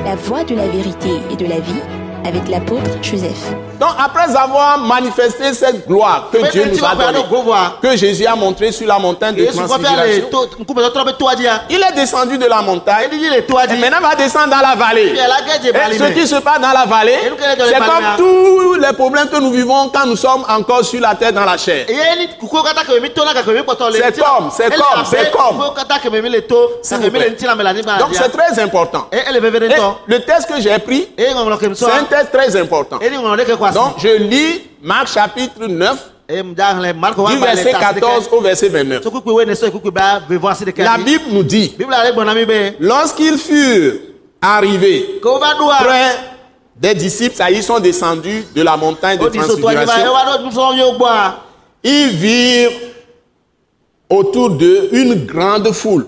La voie de la vérité et de la vie avec l'apôtre Joseph. Donc après avoir manifesté cette gloire que Dieu nous a donnée, que Jésus a montré sur la montagne de transfiguration, il est descendu de la montagne et maintenant va descendre dans la vallée. Et ce qui se passe dans la vallée, c'est comme tous les problèmes que nous vivons quand nous sommes encore sur la terre dans la chair. C'est comme. Donc c'est très important. Et le texte que j'ai pris, c'est un texte très important. Donc je lis Marc chapitre 9, du verset 14 au verset 29. La Bible nous dit, lorsqu'ils furent arrivés près des disciples, ça ils sont descendus de la montagne de transfiguration, ils virent autour d'eux une grande foule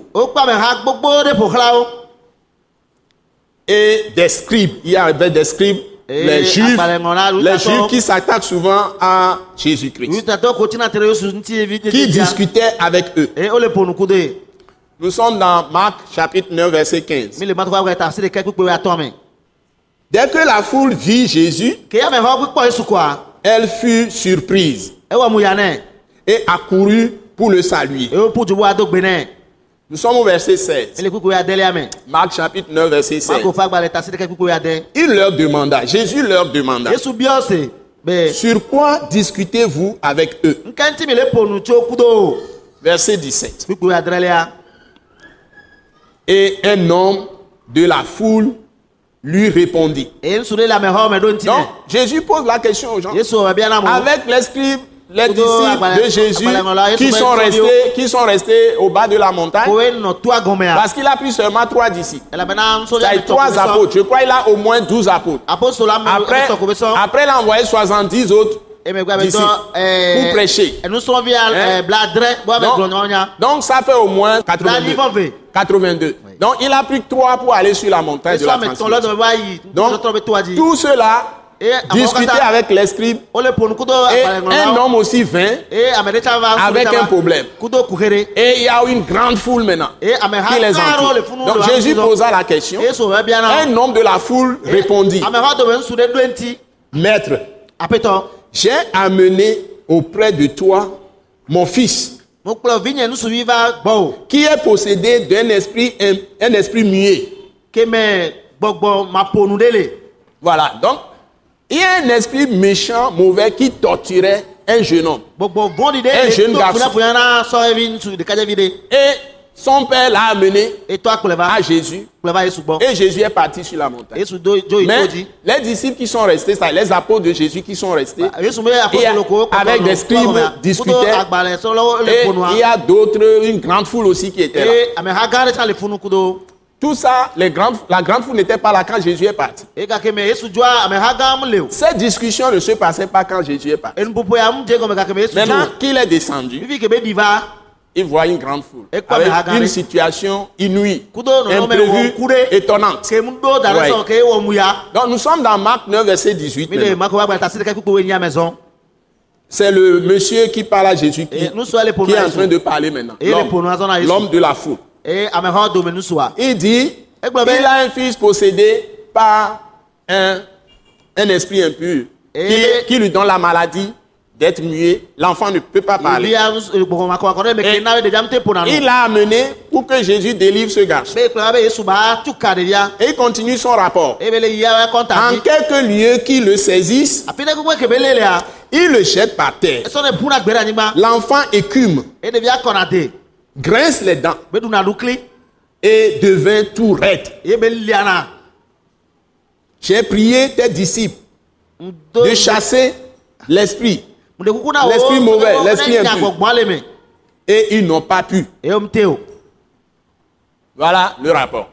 et des scribes. Il y avait des scribes, les juifs qui s'attaquent souvent à Jésus-Christ, qui discutaient avec eux. Nous sommes dans Marc chapitre 9 verset 15. Dès que la foule vit Jésus, elle fut surprise et accourut pour le saluer. Nous sommes au verset 16. Marc chapitre 9 verset 16. Il leur demanda, Jésus leur demanda, sur quoi discutez-vous avec eux? Verset 17. Et un homme de la foule lui répondit. Donc Jésus pose la question aux gens. Avec les scribes, les disciples de Jésus qui sont restés au bas de la montagne, parce qu'il a pris seulement 3 disciples. Il a 3 apôtres. Je crois qu'il a au moins 12 apôtres. Après il a envoyé 70 autres disciples pour prêcher. Donc ça fait au moins 82. Donc il a pris 3 pour aller sur la montagne de la transfiguration. Donc tout cela discuter avec les scribes, et un homme aussi vint avec un problème. Et il y a une grande foule maintenant qui les entoure. Donc Jésus posa la question. Un homme de la foule répondit, Maître, j'ai amené auprès de toi mon fils qui est possédé d'un esprit muet. Voilà, donc il y a un esprit méchant, mauvais qui torturait un jeune homme, un jeune garçon. Et son père l'a amené à Jésus. Et Jésus est parti sur la montagne. Mais les disciples qui sont restés, les apôtres de Jésus qui sont restés, avec des scribes discutaient. Et il y a d'autres, une grande foule aussi qui était là. Tout ça, la grande foule n'était pas là quand Jésus est parti. Cette discussion ne se passait pas quand Jésus est parti. Maintenant qu'il est descendu, il voit une grande foule avec une situation inouïe, imprévue, étonnante. Ouais. Donc nous sommes dans Marc 9 verset 18. C'est le monsieur qui parle à Jésus qui est en train de parler maintenant. L'homme de la foule. Il dit, il a un fils possédé par un esprit impur qui lui donne la maladie d'être muet. L'enfant ne peut pas parler. Il l'a amené pour que Jésus délivre ce garçon. Et il continue son rapport. En quelques lieux qui le saisissent, il le jette par terre. L'enfant écume, grince les dents et devint tout raide. J'ai prié tes disciples de chasser l'esprit mauvais, l'esprit impur, et ils n'ont pas pu. Voilà le rapport.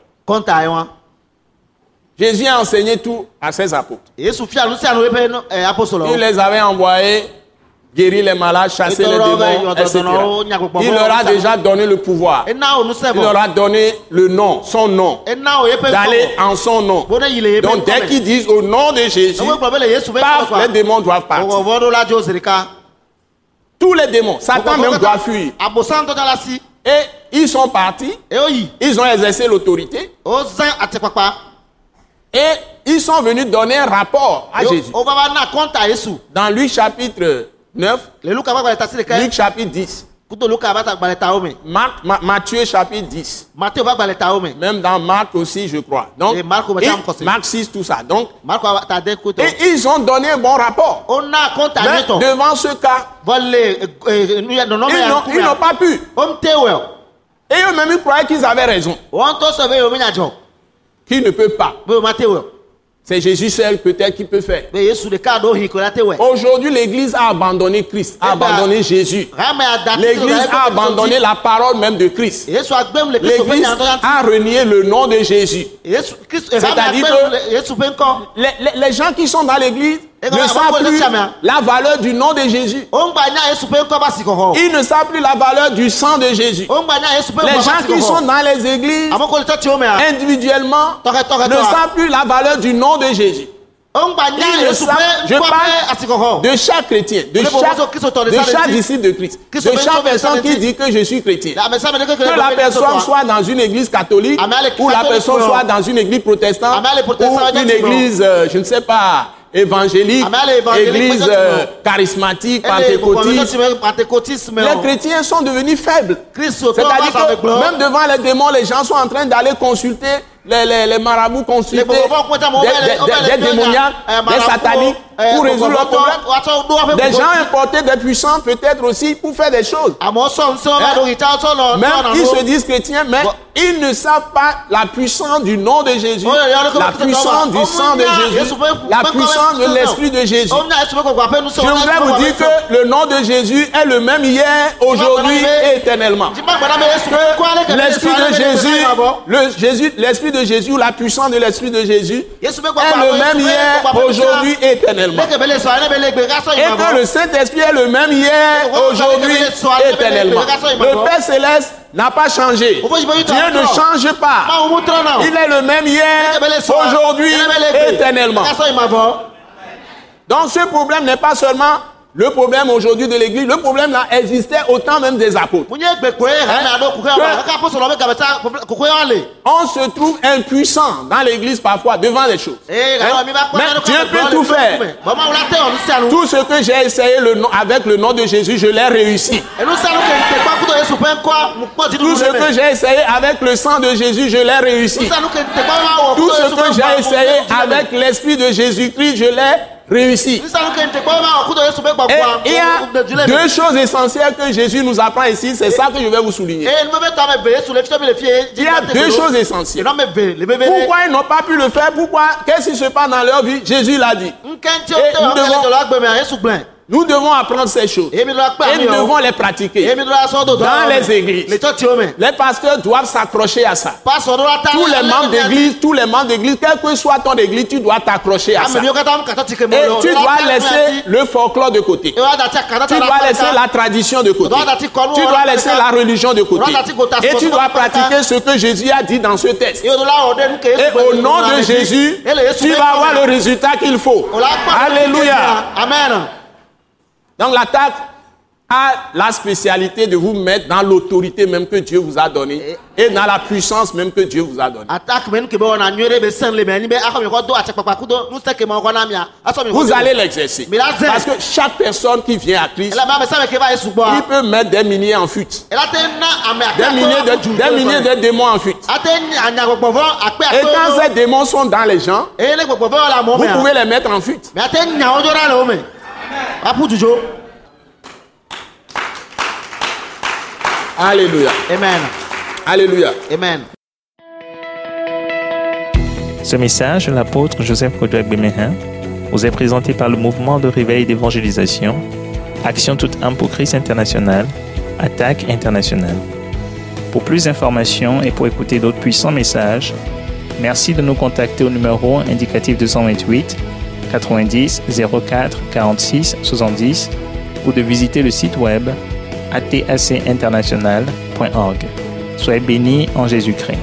Jésus a enseigné tout à ses apôtres. Il les avait envoyés guérir les malades, chasser les démons, etc. Il leur a déjà donné le pouvoir. Il leur a donné le nom, son nom, d'aller en son nom. Donc dès qu'ils disent au nom de Jésus, paf, les démons doivent partir. Tous les démons, Satan même doit fuir. Et ils sont partis, ils ont exercé l'autorité. sont venus donner un rapport à Jésus. Dans Luc chapitre 9, Luc chapitre 10, Matthieu chapitre 10, même dans Marc aussi je crois. Donc, Marc 6, tout ça. Donc, et ils ont donné un bon rapport. Mais devant ce cas, ils n'ont pas pu. Et eux-mêmes ils croyaient qu'ils avaient raison. Qu'ils ne peuvent pas. C'est Jésus seul peut-être qui peut faire. Aujourd'hui, l'Église a abandonné Christ, a abandonné Jésus. L'Église a abandonné la parole même de Christ. L'Église a renié le nom de Jésus. C'est-à-dire que les gens qui sont dans l'Église ne savent plus la valeur du nom de Jésus. Ils ne savent plus la valeur du sang de Jésus. Les gens qui sont dans les églises individuellement ne savent plus la valeur du nom de Jésus. Je parle de chaque chrétien, de chaque disciple de Christ, de chaque personne qui dit que je suis chrétien. Que la personne soit dans une église catholique, ou la personne soit dans une église protestante, ou une église, je ne sais pas, évangélique, église charismatique, pentecôtiste. Les chrétiens sont devenus faibles. C'est-à-dire que même devant les démons, les gens sont en train d'aller consulter les marabouts, consulter des démoniaques, des sataniques pour résoudre leurs problèmes. Des gens importés des puissants peut-être aussi pour faire des choses. Même ils se disent chrétiens, mais ils ne savent pas la puissance du nom de Jésus, la puissance du sang de Jésus, la puissance de l'Esprit de Jésus. Je voudrais vous dire que le nom de Jésus est le même hier, aujourd'hui et éternellement. L'Esprit de Jésus, l'Esprit de Jésus ou la puissance de l'Esprit de Jésus est le même hier, aujourd'hui et éternellement. Et que le Saint-Esprit est le même hier, aujourd'hui et éternellement. Le Père Céleste n'a pas changé. Dieu ne change pas. Il est le même hier, aujourd'hui et éternellement. Donc ce problème n'est pas seulement le problème aujourd'hui de l'Église. Le problème là existait au temps même des apôtres. On se trouve impuissant dans l'Église parfois devant les choses. Mais Dieu peut tout faire. Tout ce que j'ai essayé avec le nom de Jésus, je l'ai réussi. Tout ce que j'ai essayé avec le sang de Jésus, je l'ai réussi. Tout ce que j'ai essayé avec l'Esprit de Jésus-Christ, je l'ai réussi. Et il y a deux choses essentielles que Jésus nous apprend ici, c'est ça que je vais vous souligner. Il y a deux choses essentielles. Pourquoi ils n'ont pas pu le faire? Pourquoi? Qu'est-ce qui se passe dans leur vie? Jésus l'a dit. Nous devons apprendre ces choses et nous devons les pratiquer dans les églises. Les pasteurs doivent s'accrocher à ça. Tous les membres d'église, quelle que soit ton église, tu dois t'accrocher à ça. Et tu dois laisser le folklore de côté. Tu dois laisser la tradition de côté. Tu dois laisser la religion de côté. Et tu dois pratiquer ce que Jésus a dit dans ce texte. Et au nom de Jésus, tu vas avoir le résultat qu'il faut. Alléluia. Amen. Donc l'attaque a la spécialité de vous mettre dans l'autorité même que Dieu vous a donnée et dans la puissance même que Dieu vous a donnée. Vous allez l'exercer. Parce que chaque personne qui vient à Christ, il peut mettre des milliers en fuite. Des milliers de démons en fuite. Et quand ces démons sont dans les gens, vous pouvez les mettre en fuite. Alléluia. Amen. Alléluia. Amen. Ce message de l'apôtre Joseph Kodouak Bemehin vous est présenté par le mouvement de réveil d'évangélisation, Action toute âme pour Christ international, Attaque internationale. Pour plus d'informations et pour écouter d'autres puissants messages, merci de nous contacter au numéro indicatif 228 90 04 46 70 ou de visiter le site web atacinternational.org. Soyez bénis en Jésus-Christ.